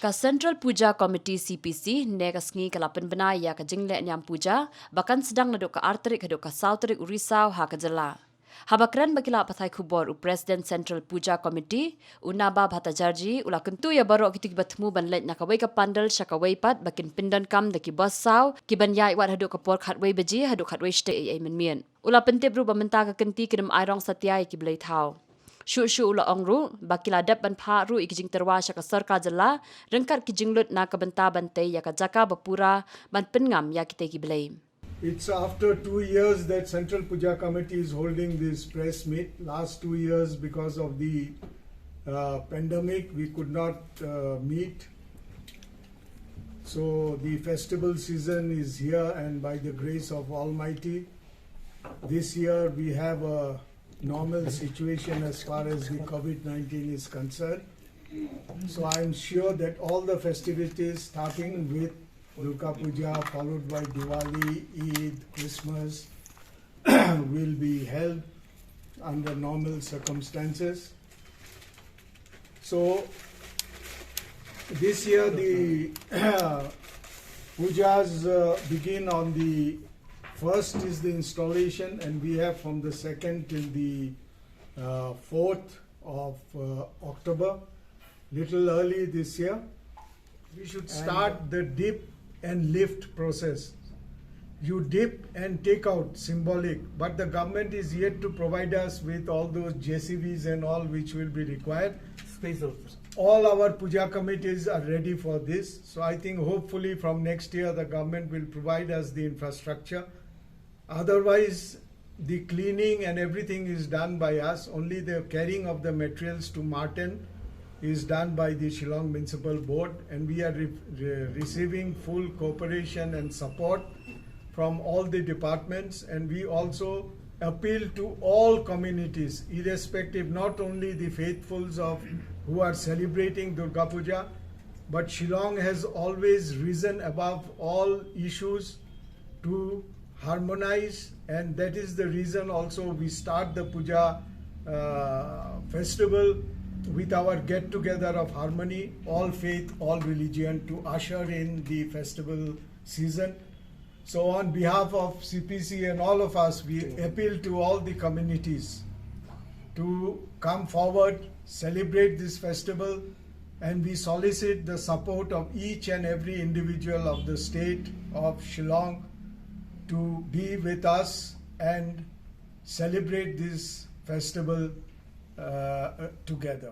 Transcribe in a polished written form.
Ka Central Puja Committee CPC negasngi kala Pynbna ya ka Lehñiam Puja bahkan sedang Naduh ka Tarik Haduh ka Tarik Risaw ha ka Jylla. Habakran bakila pathai khubor President Central Puja Committee unaba bhata jarji ula kentu ya barok kitu batmu ban let nakawai ka pandal syakawai pat bakin pindan kam daki bosaw kiban ya iwat Haduh ka por khatwai beji Haduh khatwai ste ai men. Ula pentip ru bamenta ka kenti kidem airong satyai ki blai thau. Shu ula ongru bakila dap ban pha ru ikijing terwa syaka sarka Jylla rengkat kijinglut na ka benta bantai ya ka jaka bapura ban pengam ya kita ki blai. It's after 2 years that Central Puja Committee is holding this press meet. Last 2 years, because of the pandemic, we could not meet. So the festival season is here, and by the grace of Almighty, this year we have a normal situation as far as the COVID-19 is concerned. So I'm sure that all the festivities, starting with Durga Puja, followed by Diwali, Eid, Christmas, will be held under normal circumstances. So this year the pujas begin on the first is the installation, and we have from the 2nd till the 4th of October. Little early this year. We should start the dip and lift process. You dip and take out, symbolic, but the government is yet to provide us with all those JCBs and all which will be required. All our puja committees are ready for this. So I think hopefully from next year the government will provide us the infrastructure. Otherwise, the cleaning and everything is done by us. Only the carrying of the materials to Martin is done by the Shillong Municipal Board, and we are receiving full cooperation and support from all the departments. And we also appeal to all communities, irrespective, not only the faithfuls of who are celebrating Durga Puja, but Shillong has always risen above all issues to harmonize, and that is the reason also we start the Puja festival with our get-together of harmony, all faith, all religion, to usher in the festival season. So on behalf of CPC and all of us, we appeal to all the communities to come forward, celebrate this festival, and we solicit the support of each and every individual of the state of Shillong to be with us and celebrate this festival together.